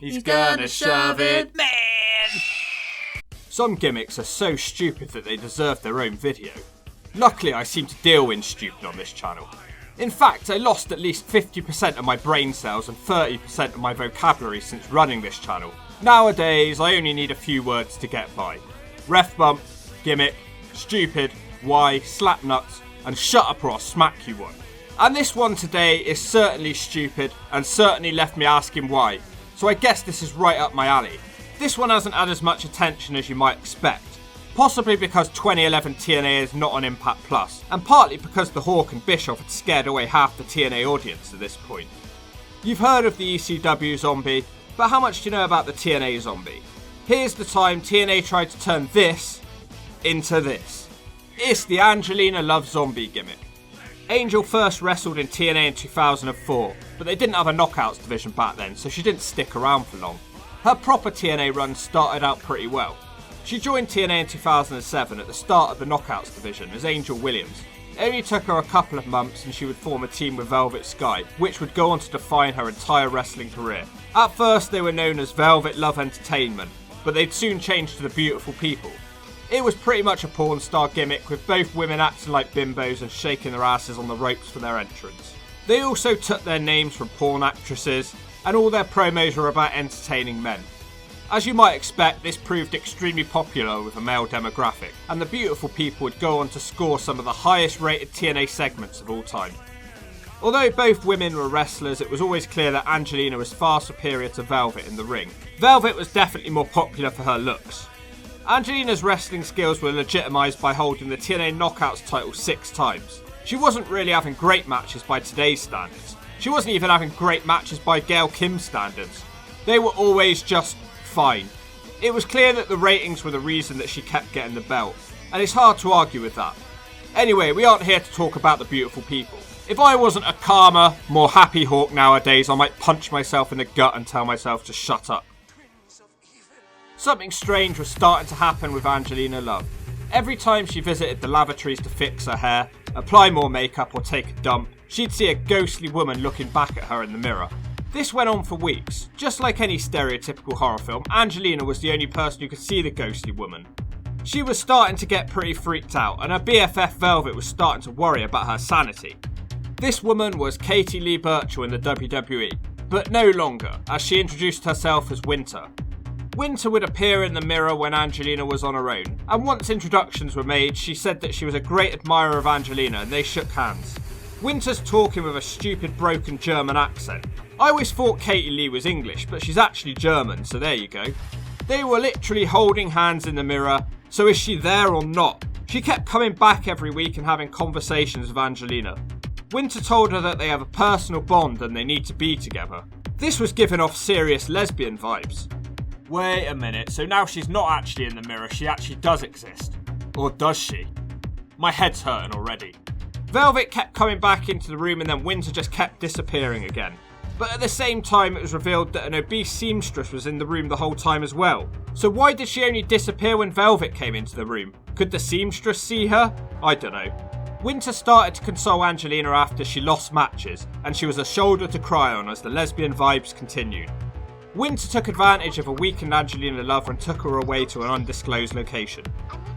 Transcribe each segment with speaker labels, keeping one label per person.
Speaker 1: He's gonna shove it,
Speaker 2: man!
Speaker 1: Some gimmicks are so stupid that they deserve their own video. Luckily, I seem to deal in stupid on this channel. In fact, I lost at least 50% of my brain cells and 30% of my vocabulary since running this channel. Nowadays, I only need a few words to get by. Ref bump, gimmick, stupid, why, slap nuts, and shut up or I'll smack you one. And this one today is certainly stupid and certainly left me asking why, so I guess this is right up my alley. This one hasn't had as much attention as you might expect, possibly because 2011 TNA is not on Impact Plus, and partly because the Hawk and Bischoff had scared away half the TNA audience at this point. You've heard of the ECW zombie, but how much do you know about the TNA zombie? Here's the time TNA tried to turn this into this. It's the Angelina Love zombie gimmick. Angel first wrestled in TNA in 2004, but they didn't have a knockouts division back then, so she didn't stick around for long. Her proper TNA run started out pretty well. She joined TNA in 2007 at the start of the knockouts division as Angel Williams. It only took her a couple of months and she would form a team with Velvet Sky, which would go on to define her entire wrestling career. At first they were known as Velvet Love Entertainment, but they'd soon changed to the Beautiful People. It was pretty much a porn star gimmick with both women acting like bimbos and shaking their asses on the ropes for their entrance. They also took their names from porn actresses, and all their promos were about entertaining men. As you might expect, this proved extremely popular with a male demographic, and the Beautiful People would go on to score some of the highest rated TNA segments of all time. Although both women were wrestlers, it was always clear that Angelina was far superior to Velvet in the ring. Velvet was definitely more popular for her looks. Angelina's wrestling skills were legitimised by holding the TNA Knockouts title 6 times. She wasn't really having great matches by today's standards. She wasn't even having great matches by Gail Kim's standards. They were always just fine. It was clear that the ratings were the reason that she kept getting the belt, and it's hard to argue with that. Anyway, we aren't here to talk about the Beautiful People. If I wasn't a calmer, more happy Hawk nowadays, I might punch myself in the gut and tell myself to shut up. Something strange was starting to happen with Angelina Love. Every time she visited the lavatories to fix her hair, apply more makeup or take a dump, she'd see a ghostly woman looking back at her in the mirror. This went on for weeks. Just like any stereotypical horror film, Angelina was the only person who could see the ghostly woman. She was starting to get pretty freaked out, and her BFF Velvet was starting to worry about her sanity. This woman was Katie Lee Burchill in the WWE, but no longer, as she introduced herself as Winter. Winter would appear in the mirror when Angelina was on her own, and once introductions were made, she said that she was a great admirer of Angelina and they shook hands. Winter's talking with a stupid broken German accent. I always thought Katie Lee was English, but she's actually German, so there you go. They were literally holding hands in the mirror, so is she there or not? She kept coming back every week and having conversations with Angelina. Winter told her that they have a personal bond and they need to be together. This was giving off serious lesbian vibes. Wait a minute, so now she's not actually in the mirror, she actually does exist. Or does she? My head's hurting already. Velvet kept coming back into the room and then Winter just kept disappearing again. But at the same time it was revealed that an obese seamstress was in the room the whole time as well. So why did she only disappear when Velvet came into the room? Could the seamstress see her? I don't know. Winter started to console Angelina after she lost matches, and she was a shoulder to cry on as the lesbian vibes continued. Winter took advantage of a weakened Angelina Love and took her away to an undisclosed location.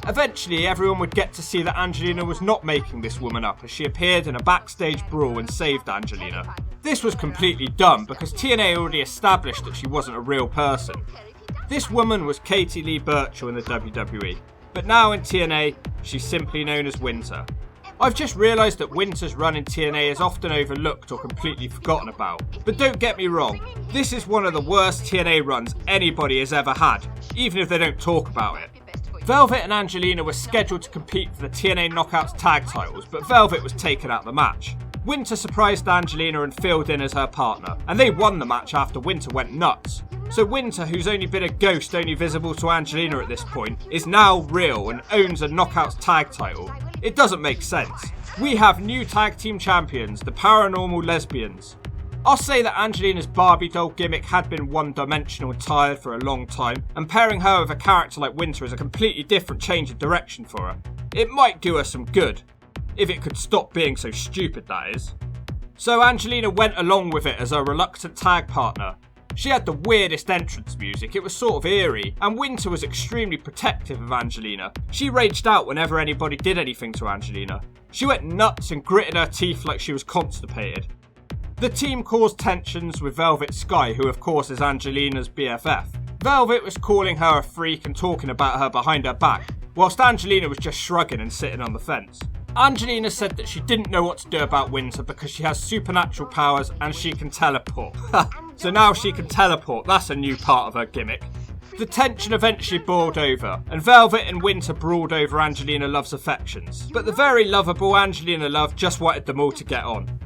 Speaker 1: Eventually, everyone would get to see that Angelina was not making this woman up as she appeared in a backstage brawl and saved Angelina. This was completely dumb because TNA already established that she wasn't a real person. This woman was Katie Lee Burchill in the WWE, but now in TNA, she's simply known as Winter. I've just realised that Winter's run in TNA is often overlooked or completely forgotten about. But don't get me wrong, this is one of the worst TNA runs anybody has ever had, even if they don't talk about it. Velvet and Angelina were scheduled to compete for the TNA Knockouts tag titles, but Velvet was taken out of the match. Winter surprised Angelina and filled in as her partner, and they won the match after Winter went nuts. So Winter, who's only been a ghost only visible to Angelina at this point, is now real and owns a Knockouts tag title. It doesn't make sense. We have new tag team champions, the Paranormal Lesbians. I'll say that Angelina's Barbie doll gimmick had been one-dimensional and tired for a long time, and pairing her with a character like Winter is a completely different change of direction for her. It might do her some good, if it could stop being so stupid, that is. So Angelina went along with it as a reluctant tag partner. She had the weirdest entrance music, it was sort of eerie, and Winter was extremely protective of Angelina. She raged out whenever anybody did anything to Angelina. She went nuts and gritted her teeth like she was constipated. The team caused tensions with Velvet Sky, who of course is Angelina's BFF. Velvet was calling her a freak and talking about her behind her back, whilst Angelina was just shrugging and sitting on the fence. Angelina said that she didn't know what to do about Winter because she has supernatural powers and she can teleport. So now she can teleport, that's a new part of her gimmick. The tension eventually boiled over, and Velvet and Winter brawled over Angelina Love's affections. But the very lovable Angelina Love just wanted them all to get on.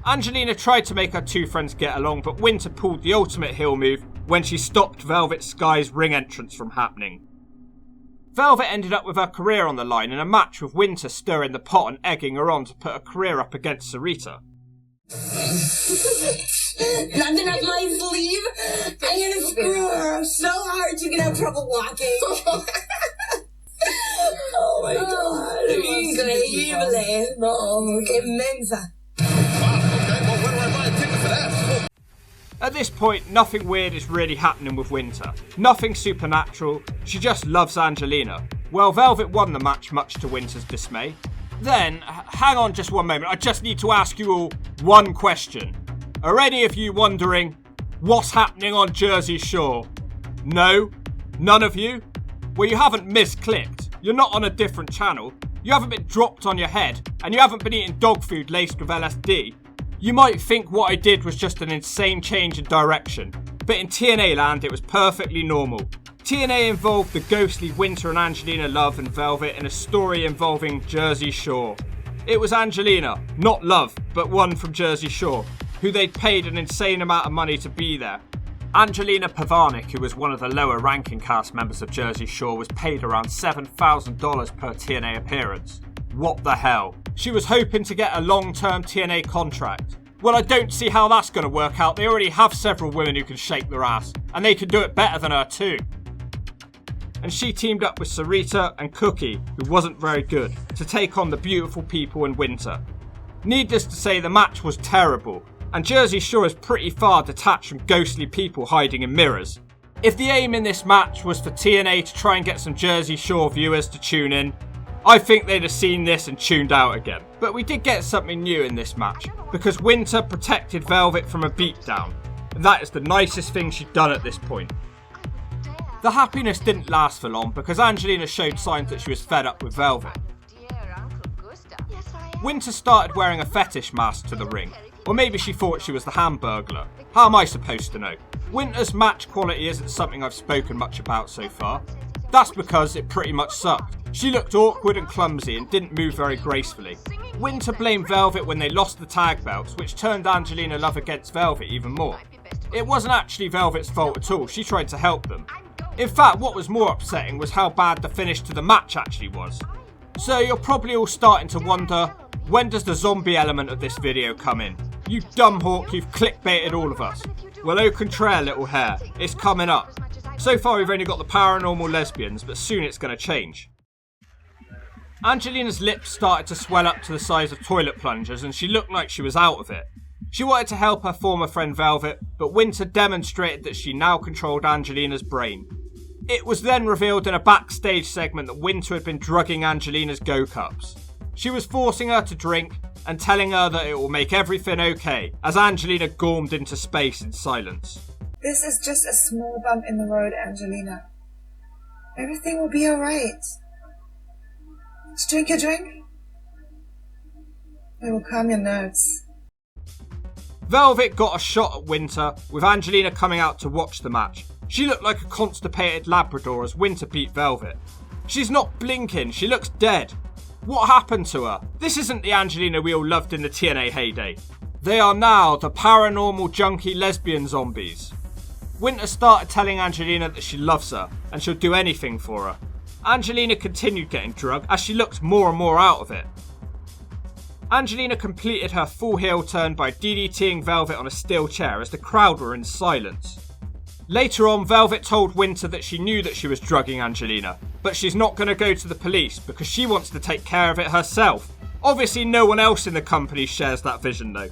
Speaker 1: Angelina tried to make her two friends get along, but Winter pulled the ultimate heel move when she stopped Velvet Sky's ring entrance from happening. Velvet ended up with her career on the line in a match with Winter stirring the pot and egging her on to put her career up against Sarita.
Speaker 2: Nothing up my sleeve. I'm gonna screw her so hard you can have trouble walking. Oh my god. Increíble. No, que mensa.
Speaker 1: At this point, nothing weird is really happening with Winter. Nothing supernatural, she just loves Angelina. Well, Velvet won the match much to Winter's dismay. Then, hang on just one moment, I just need to ask you all one question. Are any of you wondering what's happening on Jersey Shore? No? None of you? Well, you haven't misclicked. You're not on a different channel. You haven't been dropped on your head, and you haven't been eating dog food laced with LSD. You might think what I did was just an insane change in direction, but in TNA land it was perfectly normal. TNA involved the ghostly Winter and Angelina Love and Velvet in a story involving Jersey Shore. It was Angelina, not Love, but one from Jersey Shore, who they'd paid an insane amount of money to be there. Angelina Pavarnik, who was one of the lower ranking cast members of Jersey Shore, was paid around $7,000 per TNA appearance. What the hell? She was hoping to get a long-term TNA contract. Well, I don't see how that's going to work out. They already have several women who can shake their ass, and they can do it better than her too. And she teamed up with Sarita and Cookie, who wasn't very good, to take on the beautiful people in Winter. Needless to say, the match was terrible, and Jersey Shore is pretty far detached from ghostly people hiding in mirrors. If the aim in this match was for TNA to try and get some Jersey Shore viewers to tune in, I think they'd have seen this and tuned out again. But we did get something new in this match, because Winter protected Velvet from a beatdown, and that is the nicest thing she'd done at this point. The happiness didn't last for long because Angelina showed signs that she was fed up with Velvet. Winter started wearing a fetish mask to the ring, or maybe she thought she was the Hamburglar. How am I supposed to know? Winter's match quality isn't something I've spoken much about so far. That's because it pretty much sucked. She looked awkward and clumsy and didn't move very gracefully. Winter blamed Velvet when they lost the tag belts, which turned Angelina Love against Velvet even more. It wasn't actually Velvet's fault at all, she tried to help them. In fact, what was more upsetting was how bad the finish to the match actually was. So you're probably all starting to wonder, when does the zombie element of this video come in? You dumb hawk, you've clickbaited all of us. Well, au contraire, little hare, it's coming up. So far we've only got the paranormal lesbians, but soon it's going to change. Angelina's lips started to swell up to the size of toilet plungers and she looked like she was out of it. She wanted to help her former friend Velvet, but Winter demonstrated that she now controlled Angelina's brain. It was then revealed in a backstage segment that Winter had been drugging Angelina's go-cups. She was forcing her to drink and telling her that it will make everything okay, as Angelina gormed into space in silence.
Speaker 3: This is just a small bump in the road, Angelina. Everything will be alright. Just drink your drink. It will calm your nerves.
Speaker 1: Velvet got a shot at Winter, with Angelina coming out to watch the match. She looked like a constipated Labrador as Winter beat Velvet. She's not blinking, she looks dead. What happened to her? This isn't the Angelina we all loved in the TNA heyday. They are now the paranormal junkie lesbian zombies. Winter started telling Angelina that she loves her and she'll do anything for her. Angelina continued getting drugged as she looked more and more out of it. Angelina completed her full heel turn by DDTing Velvet on a steel chair as the crowd were in silence. Later on, Velvet told Winter that she knew that she was drugging Angelina, but she's not going to go to the police because she wants to take care of it herself. Obviously no one else in the company shares that vision though.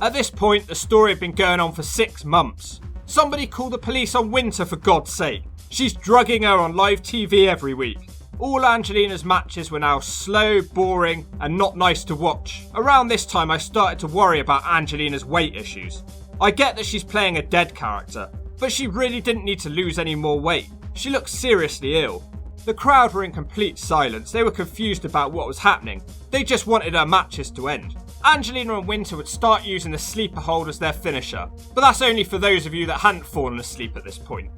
Speaker 1: At this point, the story had been going on for 6 months. Somebody call the police on Winter for God's sake. She's drugging her on live TV every week. All Angelina's matches were now slow, boring, and not nice to watch. Around this time, I started to worry about Angelina's weight issues. I get that she's playing a dead character, but she really didn't need to lose any more weight. She looked seriously ill. The crowd were in complete silence. They were confused about what was happening. They just wanted her matches to end. Angelina and Winter would start using the sleeper hold as their finisher, but that's only for those of you that hadn't fallen asleep at this point.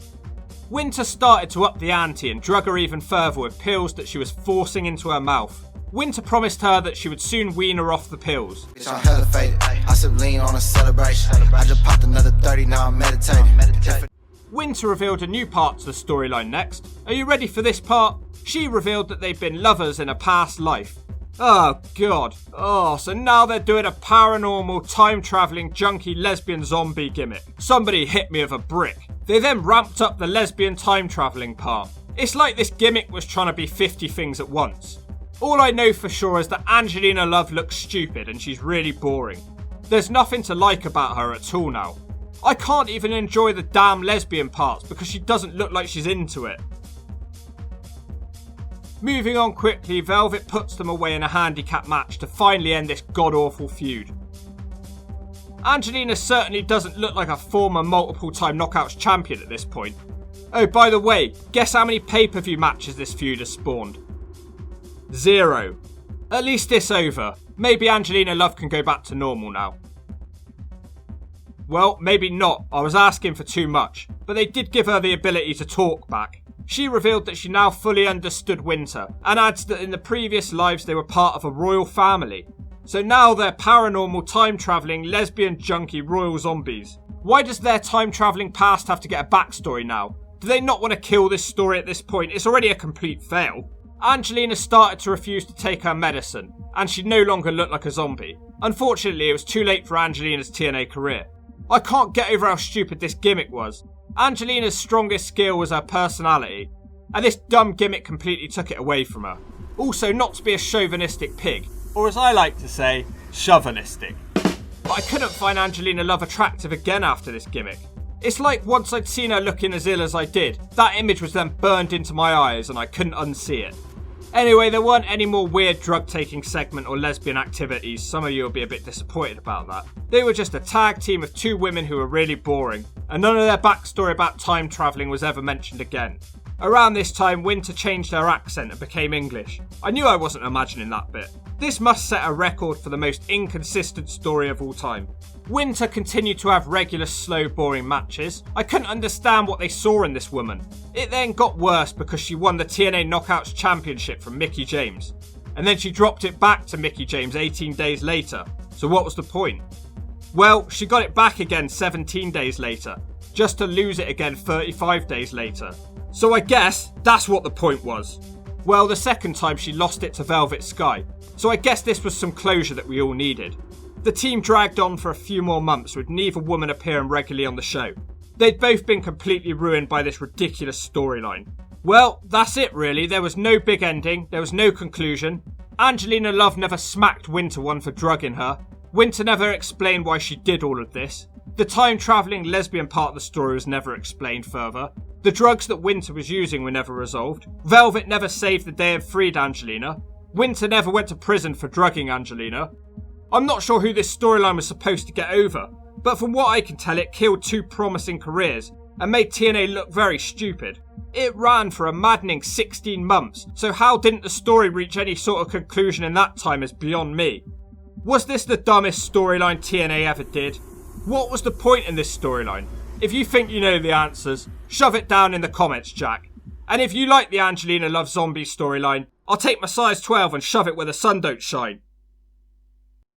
Speaker 1: Winter started to up the ante and drug her even further with pills that she was forcing into her mouth. Winter promised her that she would soon wean her off the pills.
Speaker 4: I'm hella faded. I sip lean on a celebration. I just popped another 30, now I'm meditating.
Speaker 1: Winter revealed a new part to the storyline next. Are you ready for this part? She revealed that they've been lovers in a past life. Oh god. Oh, so now they're doing a paranormal, time-travelling, junkie, lesbian zombie gimmick. Somebody hit me with a brick. They then ramped up the lesbian time-travelling part. It's like this gimmick was trying to be 50 things at once. All I know for sure is that Angelina Love looks stupid and she's really boring. There's nothing to like about her at all now. I can't even enjoy the damn lesbian parts because she doesn't look like she's into it. Moving on quickly, Velvet puts them away in a handicap match to finally end this god-awful feud. Angelina certainly doesn't look like a former multiple-time Knockouts champion at this point. Oh, by the way, guess how many pay-per-view matches this feud has spawned? 0. At least it's over. Maybe Angelina Love can go back to normal now. Well, maybe not. I was asking for too much. But they did give her the ability to talk back. She revealed that she now fully understood Winter, and adds that in the previous lives they were part of a royal family. So now they're paranormal, time-travelling, lesbian, junkie, royal zombies. Why does their time-travelling past have to get a backstory now? Do they not want to kill this story at this point? It's already a complete fail. Angelina started to refuse to take her medicine, and she no longer looked like a zombie. Unfortunately, it was too late for Angelina's TNA career. I can't get over how stupid this gimmick was. Angelina's strongest skill was her personality, and this dumb gimmick completely took it away from her. Also, not to be a chauvinistic pig, or as I like to say, chauvinistic. But I couldn't find Angelina Love attractive again after this gimmick. It's like once I'd seen her looking as ill as I did, that image was then burned into my eyes and I couldn't unsee it. Anyway, there weren't any more weird drug-taking segment or lesbian activities. Some of you will be a bit disappointed about that. They were just a tag team of 2 women who were really boring, and none of their backstory about time travelling was ever mentioned again. Around this time, Winter changed her accent and became English. I knew I wasn't imagining that bit. This must set a record for the most inconsistent story of all time. Winter continued to have regular, slow, boring matches. I couldn't understand what they saw in this woman. It then got worse because she won the TNA Knockouts Championship from Mickie James. And then she dropped it back to Mickie James 18 days later. So what was the point? Well, she got it back again 17 days later, just to lose it again 35 days later. So I guess that's what the point was. Well, the second time she lost it to Velvet Sky. So I guess this was some closure that we all needed. The team dragged on for a few more months with neither woman appearing regularly on the show. They'd both been completely ruined by this ridiculous storyline. Well, that's it really. There was no big ending, there was no conclusion. Angelina Love never smacked Winter one for drugging her. Winter never explained why she did all of this. The time-travelling lesbian part of the story was never explained further. The drugs that Winter was using were never resolved. Velvet never saved the day and freed Angelina. Winter never went to prison for drugging Angelina. I'm not sure who this storyline was supposed to get over, but from what I can tell it killed 2 promising careers and made TNA look very stupid. It ran for a maddening 16 months, so how didn't the story reach any sort of conclusion in that time is beyond me. Was this the dumbest storyline TNA ever did? What was the point in this storyline? If you think you know the answers, shove it down in the comments, Jack. And if you like the Angelina Love zombie storyline, I'll take my size 12 and shove it where the sun don't shine.